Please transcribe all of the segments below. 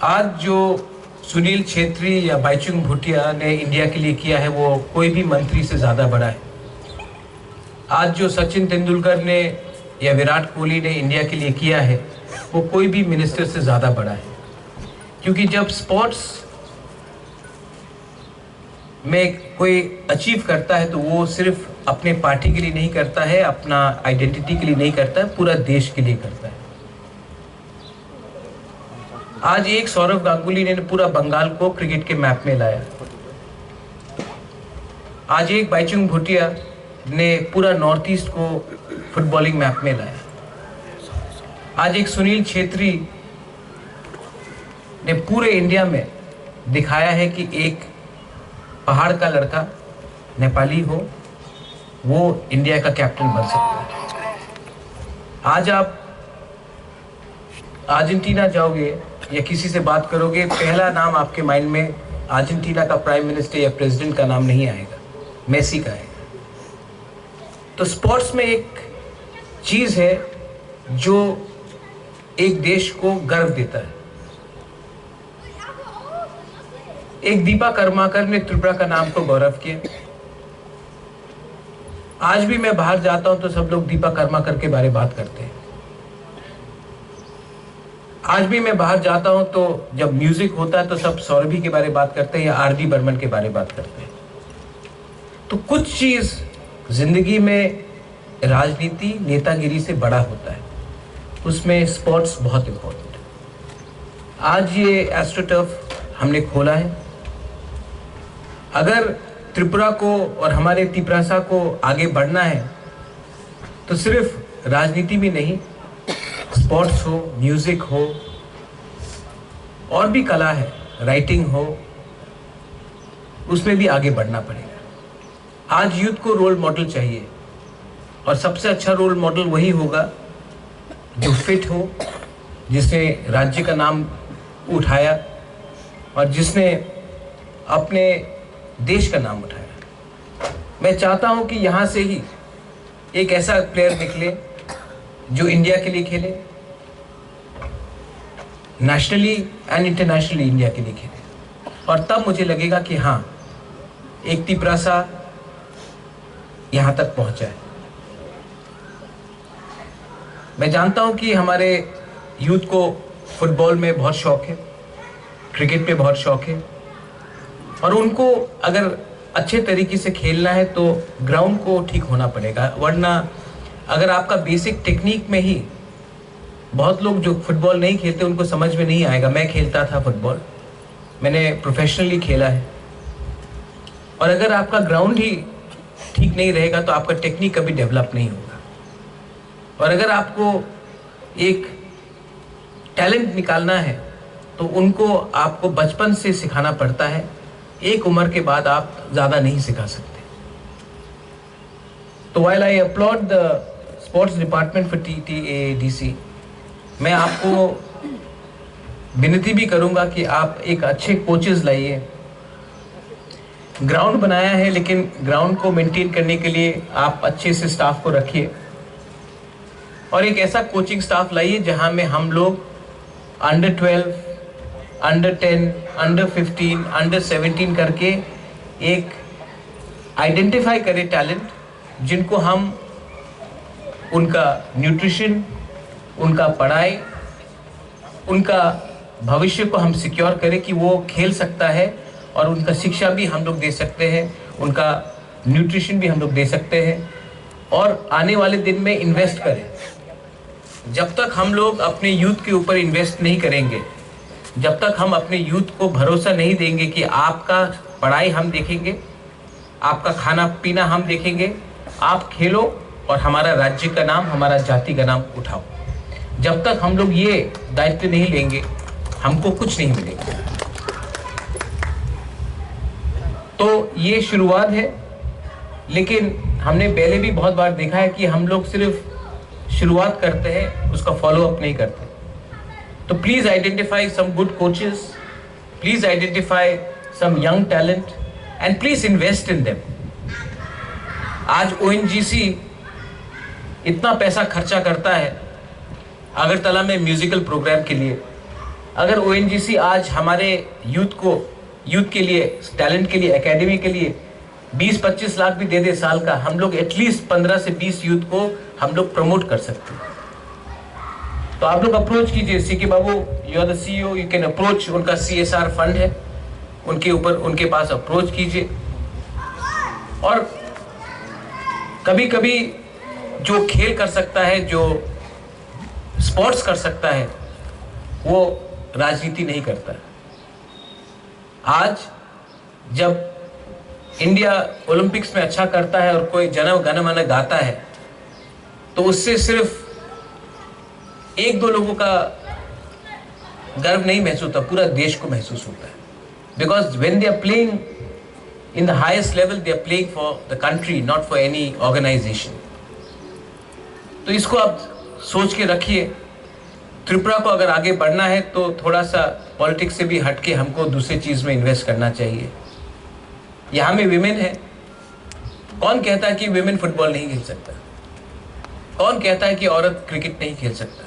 आज जो सुनील छेत्री या बाईचुंग भूटिया ने इंडिया के लिए किया है वो कोई भी मंत्री से ज़्यादा बड़ा है। आज जो सचिन तेंदुलकर ने या विराट कोहली ने इंडिया के लिए किया है वो कोई भी मिनिस्टर से ज़्यादा बड़ा है। क्योंकि जब स्पोर्ट्स में कोई अचीव करता है तो वो सिर्फ अपने पार्टी के लिए नहीं करता है, अपना आइडेंटिटी के लिए नहीं करता है, पूरा देश के लिए करता है। आज एक सौरव गांगुली ने पूरा बंगाल को क्रिकेट के मैप में लाया। आज एक बाईचुंग भूटिया ने पूरा नॉर्थ ईस्ट को फुटबॉलिंग मैप में लाया। आज एक सुनील छेत्री ने पूरे इंडिया में दिखाया है कि एक पहाड़ का लड़का नेपाली हो वो इंडिया का कैप्टन बन सकता है। आज आप अर्जेंटीना जाओगे या किसी से बात करोगे, पहला नाम आपके माइंड में अर्जेंटीना का प्राइम मिनिस्टर या प्रेसिडेंट का नाम नहीं आएगा, मेसी का आएगा। तो स्पोर्ट्स में एक चीज है जो एक देश को गर्व देता है। एक दीपा कर्माकर ने त्रिपुरा का नाम को गौरव किया। आज भी मैं बाहर जाता हूं तो सब लोग दीपा कर्माकर के बारे में बात करते हैं। आज भी मैं बाहर जाता हूं तो जब म्यूजिक होता है तो सब सौरभी के बारे में बात करते हैं या आर डी बर्मन के बारे में बात करते हैं। तो कुछ चीज जिंदगी में राजनीति नेतागिरी से बड़ा होता है, उसमें स्पोर्ट्स बहुत इंपॉर्टेंट है। आज ये एस्ट्रोटर्फ हमने खोला है। अगर त्रिपुरा को और हमारे तिपरासा को आगे बढ़ना है तो सिर्फ राजनीति में नहीं, स्पोर्ट्स हो, म्यूजिक हो, और भी कला है, राइटिंग हो, उसमें भी आगे बढ़ना पड़ेगा। आज यूथ को रोल मॉडल चाहिए और सबसे अच्छा रोल मॉडल वही होगा जो फिट हो, जिसने राज्य का नाम उठाया और जिसने अपने देश का नाम उठाया। मैं चाहता हूं कि यहां से ही एक ऐसा प्लेयर निकले जो इंडिया के लिए खेले, नेशनली एंड इंटरनेशनली इंडिया के लिए खेले, और तब मुझे लगेगा कि हाँ, एक तिपरासा यहां तक पहुंचा है। मैं जानता हूं कि हमारे यूथ को फुटबॉल में बहुत शौक है, क्रिकेट में बहुत शौक है, और उनको अगर अच्छे तरीके से खेलना है तो ग्राउंड को ठीक होना पड़ेगा। वरना अगर आपका बेसिक टेक्निक में ही, बहुत लोग जो फुटबॉल नहीं खेलते उनको समझ में नहीं आएगा। मैं खेलता था फुटबॉल, मैंने प्रोफेशनली खेला है, और अगर आपका ग्राउंड ही ठीक नहीं रहेगा तो आपका टेक्निक कभी डेवलप नहीं होगा। और अगर आपको एक टैलेंट निकालना है तो उनको आपको बचपन से सिखाना पड़ता है, एक उम्र के बाद आप ज़्यादा नहीं सिखा सकते। तो while I applaud the sports department for TTADC, मैं आपको विनती भी करूंगा कि आप एक अच्छे कोचेस लाइए। ग्राउंड बनाया है लेकिन ग्राउंड को मेंटेन करने के लिए आप अच्छे से स्टाफ को रखिए, और एक ऐसा कोचिंग स्टाफ लाइए जहां में हम लोग अंडर 12, अंडर 10, अंडर 15, अंडर 17 करके एक आइडेंटिफाई करें टैलेंट, जिनको हम उनका न्यूट्रिशन, उनका पढ़ाई, उनका भविष्य को हम सिक्योर करें कि वो खेल सकता है, और उनका शिक्षा भी हम लोग दे सकते हैं, उनका न्यूट्रिशन भी हम लोग दे सकते हैं, और आने वाले दिन में इन्वेस्ट करें। जब तक हम लोग अपने यूथ के ऊपर इन्वेस्ट नहीं करेंगे, जब तक हम अपने यूथ को भरोसा नहीं देंगे कि आपका पढ़ाई हम देखेंगे, आपका खाना पीना हम देखेंगे, आप खेलो और हमारा राज्य का नाम, हमारा जाति का नाम उठाओ, जब तक हम लोग ये दायित्व नहीं लेंगे हमको कुछ नहीं मिलेगा। तो ये शुरुआत है, लेकिन हमने पहले भी बहुत बार देखा है कि हम लोग सिर्फ शुरुआत करते हैं, उसका फॉलो अप नहीं करते। तो please identify some good coaches, please identify some young talent and please invest in them. आज ONGC इतना पैसा खर्चा करता है अगरतला में म्यूजिकल प्रोग्राम के लिए, अगर ONGC आज हमारे यूथ के लिए, टैलेंट के लिए, एकेडमी के लिए 20-25 लाख भी दे दे साल का, हम लोग एटलीस्ट 15 से 20 यूथ को हम लोग प्रमोट कर सकते हैं। तो आप लोग अप्रोच कीजिए, CK Babu, you are the CEO, you can approach, उनका CSR फंड है, उनके पास अप्रोच कीजिए। और कभी कभी जो खेल कर सकता है, जो स्पोर्ट्स कर सकता है, वो राजनीति नहीं करता। आज जब इंडिया ओलंपिक्स में अच्छा करता है और कोई जन गण मन गाता है, तो उससे सिर्फ 1-2 लोगों का गर्व नहीं महसूस होता, पूरा देश को महसूस होता है। Because when they are playing in the highest level, they are playing for the country, not for any organisation. तो इसको आप सोच के रखिए। त्रिपुरा को अगर आगे बढ़ना है तो थोड़ा सा पॉलिटिक्स से भी हटके हमको दूसरी चीज में इन्वेस्ट करना चाहिए। यहाँ में विमेन है, कौन कहता है कि विमेन फुटबॉल नहीं खेल सकता? कौन कहता है कि औरत क्रिकेट नहीं खेल सकता?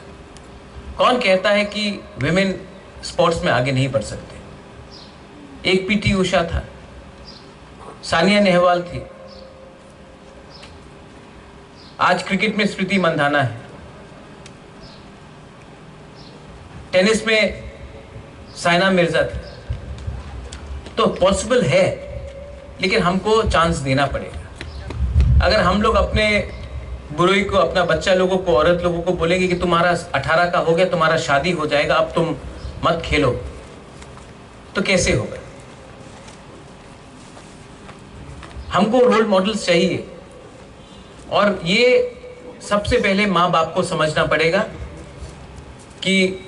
कौन कहता है कि विमेन स्पोर्ट्स में आगे नहीं बढ़ सकते? एक PT उषा था, सानिया नेहवाल थी, आज क्रिकेट में स्मृति मंधाना है, टेनिस में साइना मिर्जा थी। तो पॉसिबल है, लेकिन हमको चांस देना पड़ेगा। अगर हम लोग अपने बुरोई को, अपना बच्चा लोगों को, औरत लोगों को बोलेंगे कि तुम्हारा 18 का हो गया, तुम्हारा शादी हो जाएगा, अब तुम मत खेलो, तो कैसे होगा? हमको रोल मॉडल्स चाहिए, और ये सबसे पहले माँ बाप को समझना पड़ेगा कि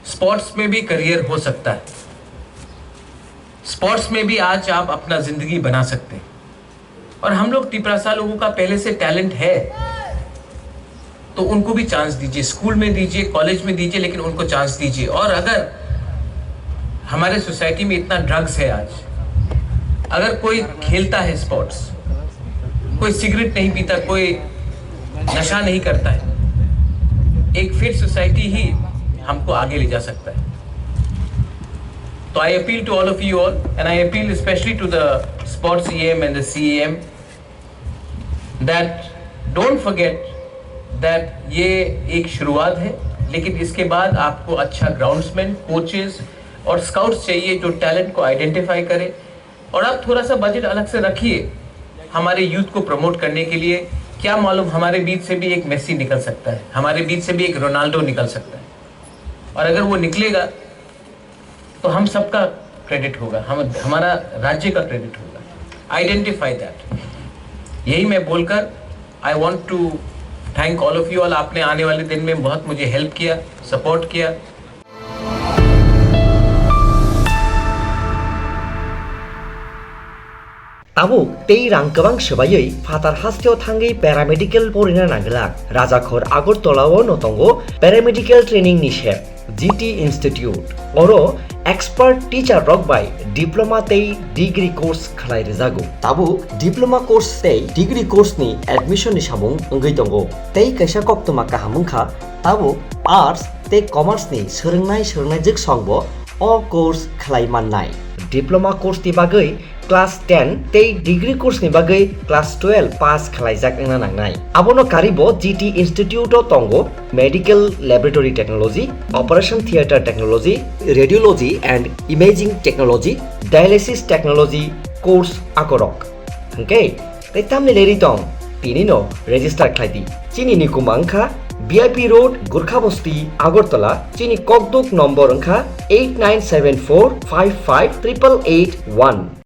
स्पोर्ट्स में भी करियर हो सकता है। स्पोर्ट्स में भी आज आप अपना जिंदगी बना सकते हैं। और हम लोग तिपरासा लोगों का पहले से टैलेंट है, तो उनको भी चांस दीजिए, स्कूल में दीजिए, कॉलेज में दीजिए, लेकिन उनको चांस दीजिए। और अगर हमारे सोसाइटी में इतना ड्रग्स है आज, अगर कोई खेलता है स्पोर्ट्स, कोई सिगरेट नहीं पीता, कोई नशा नहीं करता है, एक फिट सोसाइटी ही हमको आगे ले जा सकता है। तो I appeal to all of you all, and I appeal specially to the sports EM and the CEM, that don't forget that ये एक शुरुआत है, लेकिन इसके बाद आपको अच्छा ग्राउंड्समैन, कोचेस और स्काउट्स चाहिए जो टैलेंट को आइडेंटिफाई करे। और आप थोड़ा सा बजट अलग से रखिए हमारे यूथ को प्रमोट करने के लिए। क्या मालूम, हमारे बीच से भी एक मेसी निकल सकता है, हमारे बीच से भी एक रोनाल्डो निकल सकता है। और अगर वो निकलेगा तो हम सबका क्रेडिट होगा, हमारा राज्य का क्रेडिट होगा। Identify that. यही मैं बोलकर I want to thank all of you all. आपने आने वाले दिन में बहुत मुझे हेल्प किया, सपोर्ट किया। Tabuk tei rang gobang sebaयै fatar hasteयाव थाङै पेरामेडिकेल फरायनो नांगोलाक राजाखर आगरतलायाव नोंथांगौ पेरामेडिकेल ट्रेनिं नि शेप GT इंस्टीट्यूट अरो एक्सपर्ट टीचर रक बाय डिप्लोमा तै डिग्री कोर्स खालाय रजागौ ताबुक डिप्लोमा कोर्स तै डिग्री कोर्स नि एडमिशन नि सामुं अंगै दंगौ तै कैसा कक्तमा काहामुंखा ताबुक आर्ट्स तै कमार्स नि सोलोंनाय जोग संगबो अ कोर्स खालाय माननाय डिप्लोमा कोर्स नि बागै क्लास 10 तै डिग्री कोर्स नि बागै क्लास 12 पास खालायजाक नांनाय आबोनो कारिबो GT इंस्टीट्यूट तंगो medical laboratory technology, operation theatre technology, radiology and imaging technology, dialysis technology course आकोरक हंके तै तामनि लेरि दं तिनिनो रेजिस्टार खालायदि चिनि नि कुमांखा VIP रोड गुरखाबस्ती आगरतला चिनि ककदुक नम्बर अंखा 8974558881